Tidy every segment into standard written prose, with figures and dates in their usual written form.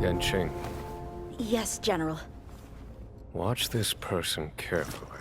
Yanqing, Yes, General. watch this person carefully.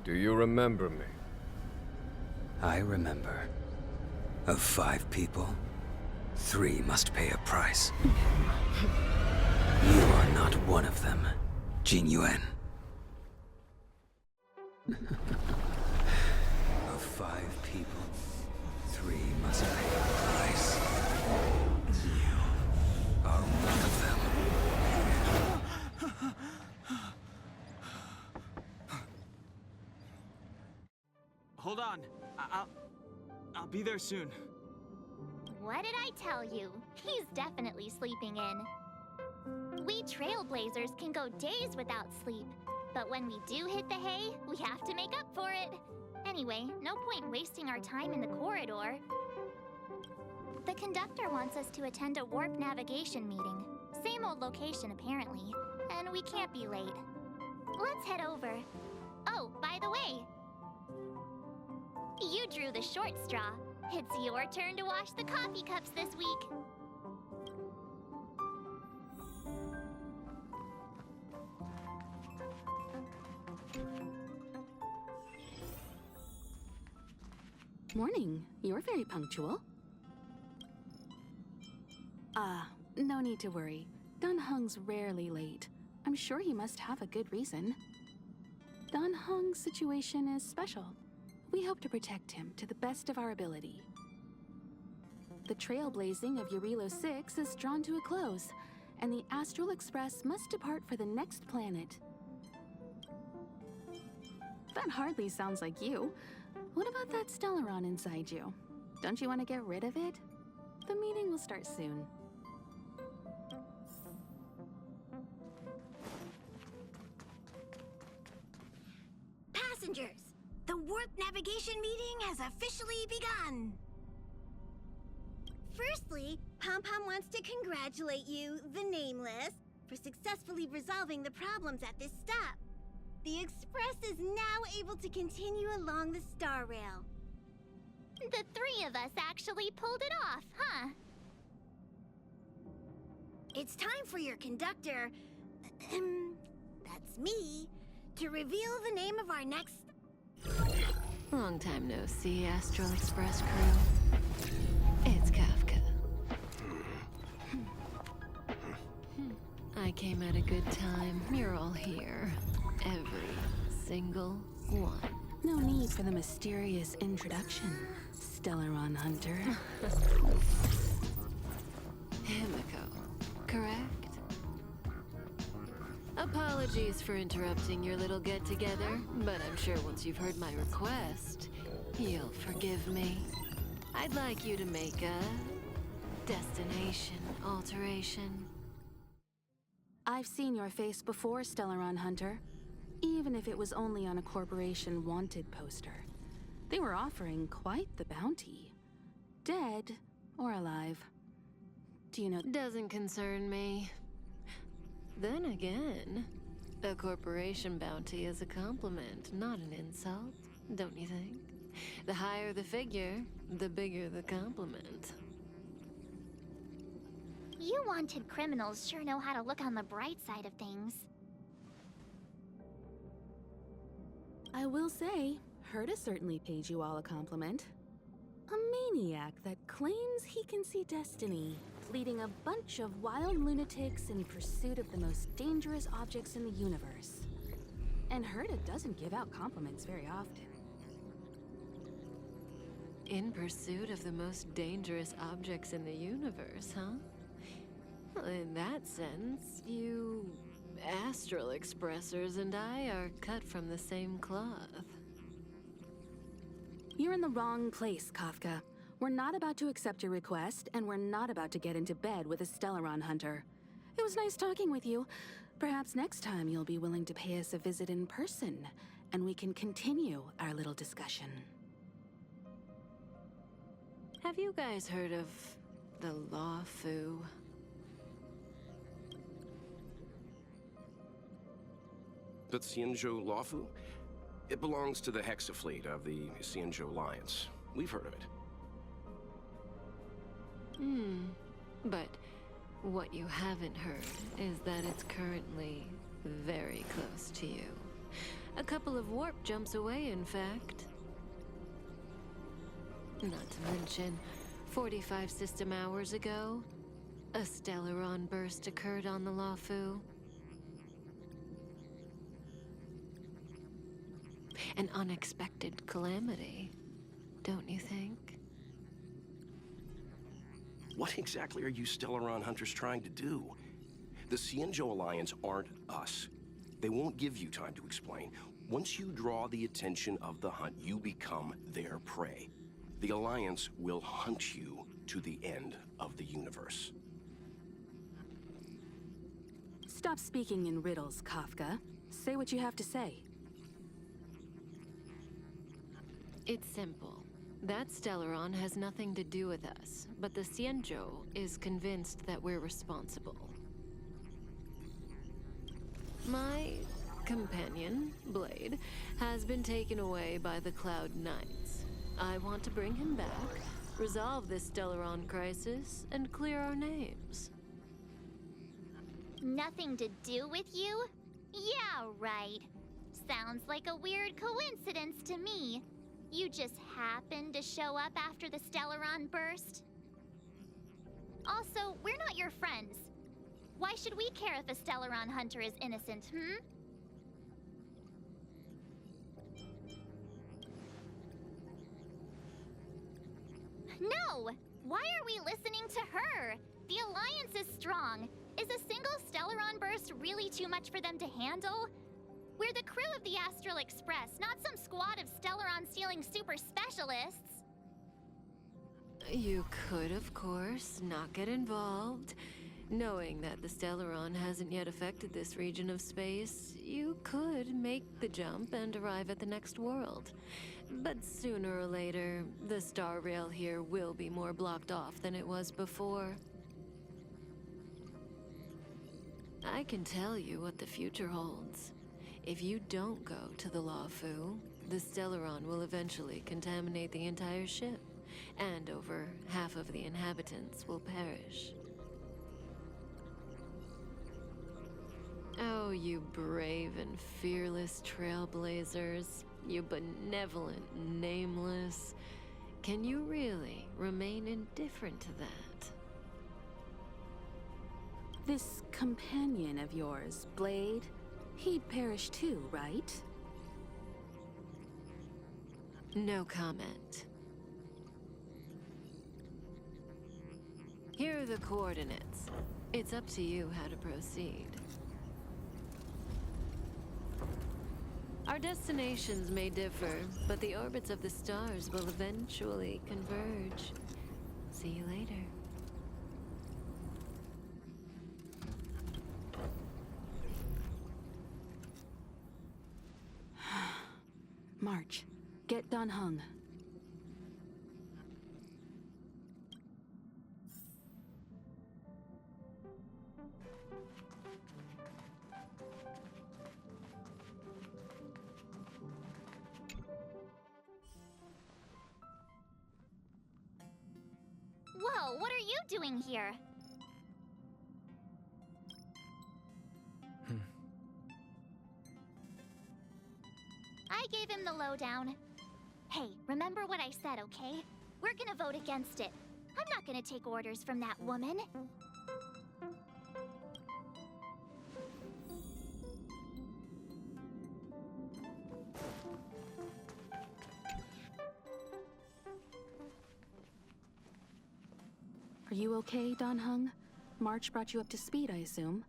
Do you remember me? I remember. Of 5 people, 3 must pay a price. You are not one of them, Jin Yuan. Of 5 people, 3 must pay a price. You are one of them. Hold on. I'll be there soon. What did I tell you? He's definitely sleeping in. We trailblazers can go days without sleep, but when we do hit the hay, we have to make up for it. Anyway, no point wasting our time in the corridor. The conductor wants us to attend a warp navigation meeting. Same old location, apparently, and we can't be late. Let's head over. Oh, by the way, you drew the short straw. It's your turn to wash the coffee cups this week. Morning. You're very punctual. No need to worry. Don Heng's rarely late. I'm sure he must have a good reason. Don Heng's situation is special. We hope to protect him to the best of our ability. The trailblazing of Eurilo 6 is drawn to a close, and the Astral Express must depart for the next planet. That hardly sounds like you. What about that Stellaron inside you? Don't you want to get rid of it? The meeting will start soon. Passengers, the warp navigation meeting has officially begun. Firstly, Pom-Pom wants to congratulate you, the Nameless, for successfully resolving the problems at this stop. The Express is now able to continue along the Star Rail. The 3 of us actually pulled it off, huh? It's time for your conductor, that's me, to reveal the name of our next... Long time no see, Astral Express crew. It's Kafka. I came at a good time. You're all here. Every single one. No need for the mysterious introduction, Stellaron Hunter. Himiko, correct? Apologies for interrupting your little get-together, but I'm sure once you've heard my request, you'll forgive me. I'd like you to make a destination alteration. I've seen your face before, Stellaron Hunter. Even if it was only on a corporation wanted poster. They were offering quite the bounty. Dead or alive. Do you know? Doesn't concern me. Then again, a corporation bounty is a compliment, not an insult, don't you think? The higher the figure, the bigger the compliment. You wanted criminals sure know how to look on the bright side of things. I will say, Herta certainly paid you all a compliment. A maniac that claims he can see destiny, leading a bunch of wild lunatics in pursuit of the most dangerous objects in the universe. And Herta doesn't give out compliments very often. In pursuit of the most dangerous objects in the universe, huh? Well, in that sense, you Astral Expressers and I are cut from the same cloth. You're in the wrong place, Kafka. We're not about to accept your request, and we're not about to get into bed with a Stellaron Hunter. It was nice talking with you. Perhaps next time you'll be willing to pay us a visit in person, and we can continue our little discussion. Have you guys heard of the Law Fu? The Xianzhou Lawfu? It belongs to the Hexafleet of the Xianzhou Alliance. We've heard of it. But what you haven't heard is that it's currently very close to you. A couple of warp jumps away, in fact. Not to mention, 45 system hours ago, a Stellaron burst occurred on the Luofu. An unexpected calamity, don't you think? What exactly are you Stellaron hunters trying to do? The Xianzhou Alliance aren't us. They won't give you time to explain. Once you draw the attention of the hunt, you become their prey. The Alliance will hunt you to the end of the universe. Stop speaking in riddles, Kafka. Say what you have to say. It's simple. That Stellaron has nothing to do with us, but the Xianzhou is convinced that we're responsible. My companion, Blade, has been taken away by the Cloud Knights. I want to bring him back, resolve this Stellaron crisis, and clear our names. Nothing to do with you? Yeah, right. Sounds like a weird coincidence to me. You just happened to show up after the Stellaron burst? Also, we're not your friends. Why should we care if a Stellaron hunter is innocent, No! Why are we listening to her? The Alliance is strong. Is a single Stellaron burst really too much for them to handle? We're the crew of the Astral Express, not some squad of Stellaron-stealing super specialists. You could, of course, not get involved. Knowing that the Stellaron hasn't yet affected this region of space, you could make the jump and arrive at the next world. But sooner or later, the star rail here will be more blocked off than it was before. I can tell you what the future holds. If you don't go to the Luofu, the Stellaron will eventually contaminate the entire ship, and over half of the inhabitants will perish. Oh, you brave and fearless trailblazers, you benevolent nameless. Can you really remain indifferent to that? This companion of yours, Blade, he'd perish too, right? No comment. Here are the coordinates. It's up to you how to proceed. Our destinations may differ, but the orbits of the stars will eventually converge. See you later. March, get Dan Heng. Whoa, what are you doing here? I gave him the lowdown. Hey, remember what I said, okay? We're gonna vote against it. I'm not gonna take orders from that woman. Are you okay, Dan Heng? March brought you up to speed, I assume.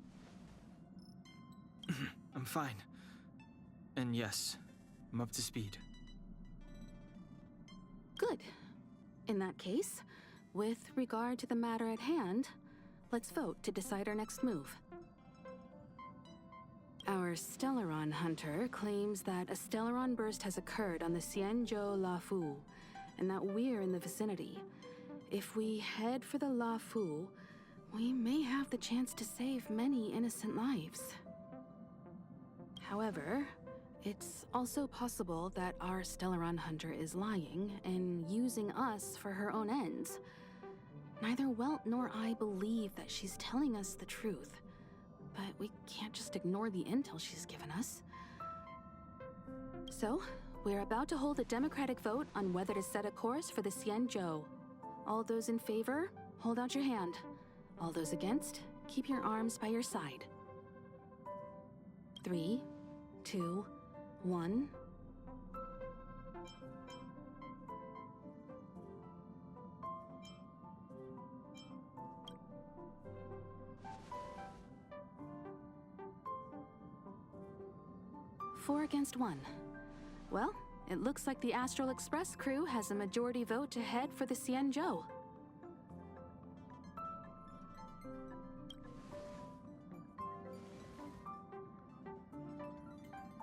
I'm fine. And yes, I'm up to speed. Good. In that case, with regard to the matter at hand, let's vote to decide our next move. Our Stellaron hunter claims that a Stellaron burst has occurred on the Xianzhou Luofu, and that we're in the vicinity. If we head for the Luofu, we may have the chance to save many innocent lives. However, it's also possible that our Stellaron hunter is lying and using us for her own ends. Neither Welt nor I believe that she's telling us the truth. But we can't just ignore the intel she's given us. So, we're about to hold a democratic vote on whether to set a course for the Xianzhou. All those in favor, hold out your hand. All those against, keep your arms by your side. 3, 2, 1. Four against one. Well, it looks like the Astral Express crew has a majority vote to head for the Xianzhou.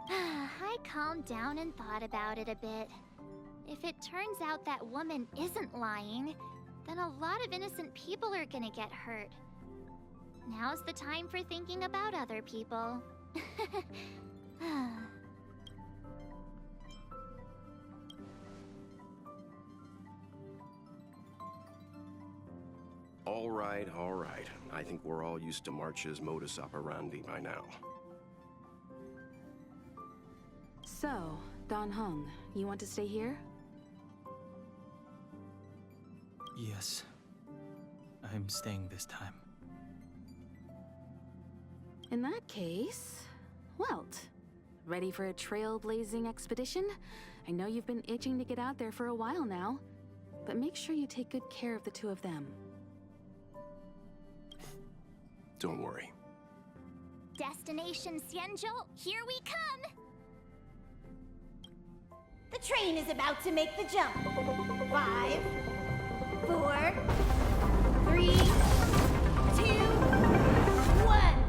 I calmed down and thought about it a bit. If it turns out that woman isn't lying, then a lot of innocent people are gonna get hurt. Now's the time for thinking about other people. All right, all right. I think we're all used to March's modus operandi by now. So, Don Heng, you want to stay here? Yes. I'm staying this time. In that case, Welt, ready for a trailblazing expedition? I know you've been itching to get out there for a while now, but make sure you take good care of the two of them. Don't worry. Destination Xianzhou, here we come! The train is about to make the jump. 5, 4, 3, 2, 1.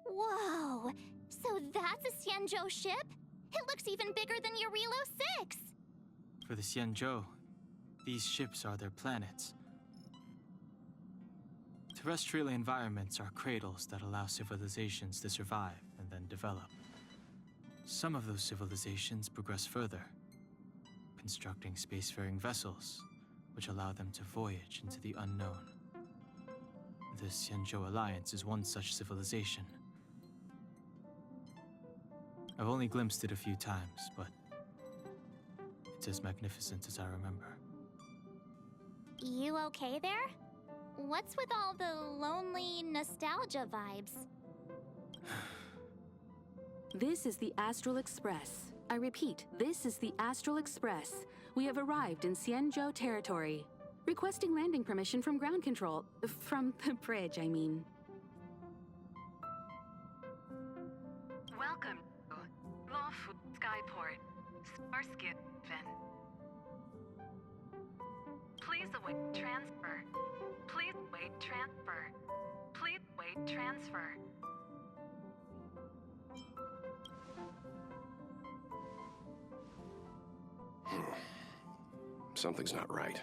Whoa! So that's a Xianzhou ship? It looks even bigger than Eurilo 6! For the Xianzhou, these ships are their planets. Terrestrial environments are cradles that allow civilizations to survive and then develop. Some of those civilizations progress further, constructing spacefaring vessels, which allow them to voyage into the unknown. The Xianzhou Alliance is one such civilization. I've only glimpsed it a few times, but it's as magnificent as I remember. You okay there? What's with all the lonely nostalgia vibes? This is the Astral Express. I repeat, this is the Astral Express. We have arrived in Xianzhou territory. Requesting landing permission from ground control. From the bridge, I mean. Welcome to Lawful Skyport, Starskin. Please await transfer. Please wait transfer. Please wait transfer. Something's not right.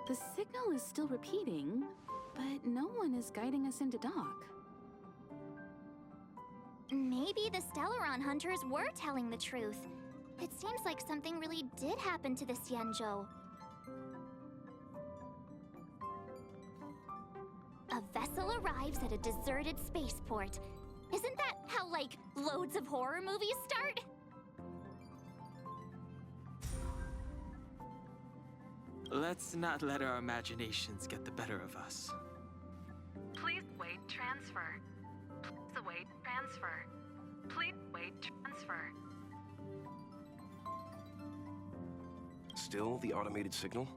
The signal is still repeating, but no one is guiding us into dock. Maybe the Stellaron hunters were telling the truth. It seems like something really did happen to the Xianzhou. A vessel arrives at a deserted spaceport. Isn't that how, like, loads of horror movies start? Let's not let our imaginations get the better of us. Please wait transfer. Please await transfer. Please wait transfer. Still the automated signal?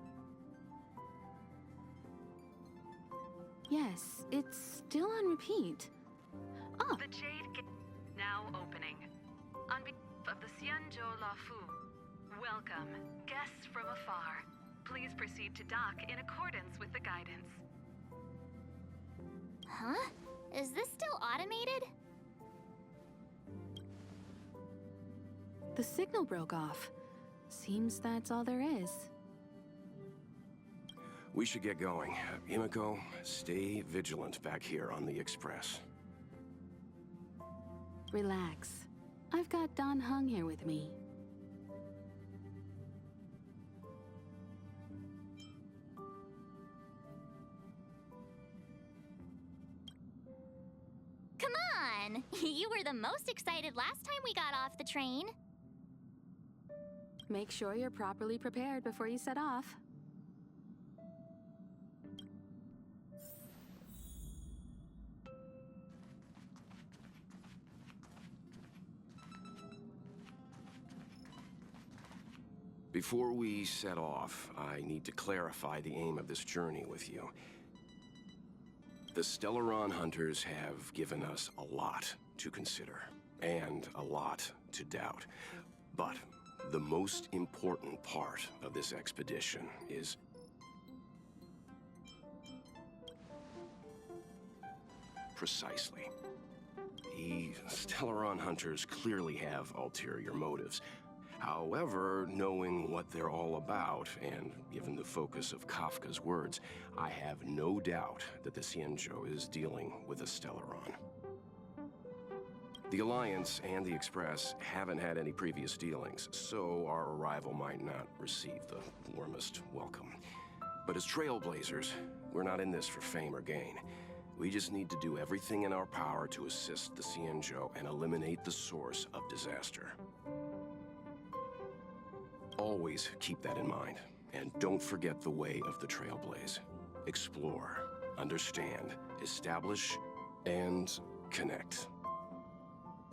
Yes, it's still on repeat. Oh, The Jade Gate now opening. On behalf of the Xianzhou Lafu, welcome, guests from afar. Please proceed to dock in accordance with the guidance. Huh? Is this still automated? the signal broke off. Seems that's all there is. We should get going. Himiko, stay vigilant back here on the Express. Relax. I've got Don Heng here with me. Come on! You were the most excited last time we got off the train. Make sure you're properly prepared before you set off. Before we set off, I need to clarify the aim of this journey with you. The Stellaron hunters have given us a lot to consider, and a lot to doubt. But the most important part of this expedition is... precisely. The Stellaron hunters clearly have ulterior motives. However, knowing what they're all about, and given the focus of Kafka's words, I have no doubt that the Xianzhou is dealing with a Stellaron. The Alliance and the Express haven't had any previous dealings, so our arrival might not receive the warmest welcome. But as trailblazers, we're not in this for fame or gain. We just need to do everything in our power to assist the Xianzhou and eliminate the source of disaster. Always keep that in mind, and don't forget the way of the Trailblaze. Explore, understand, establish, and connect.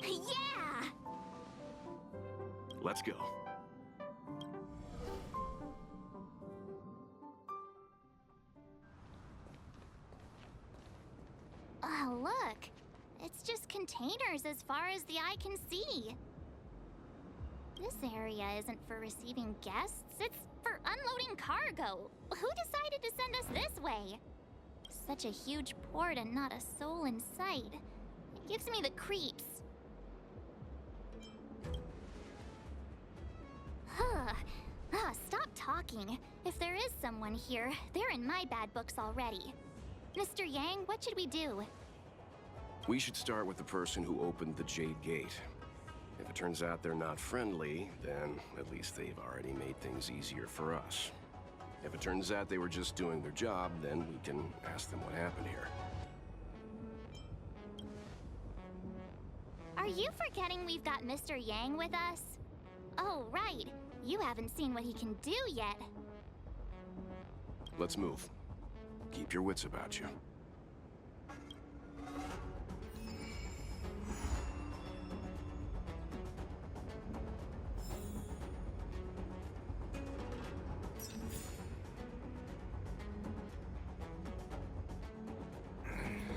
Yeah! Let's go. Oh, look. It's just containers as far as the eye can see. This area isn't for receiving guests, it's for unloading cargo. Who decided to send us this way? Such a huge port and not a soul in sight. It gives me the creeps. Stop talking. If there is someone here, they're in my bad books already. Mr. Yang, what should we do? We should start with the person who opened the Jade Gate. If it turns out they're not friendly, then at least they've already made things easier for us. If it turns out they were just doing their job, then we can ask them what happened here. Are you forgetting we've got Mr. Yang with us? Oh, right. You haven't seen what he can do yet. Let's move. Keep your wits about you.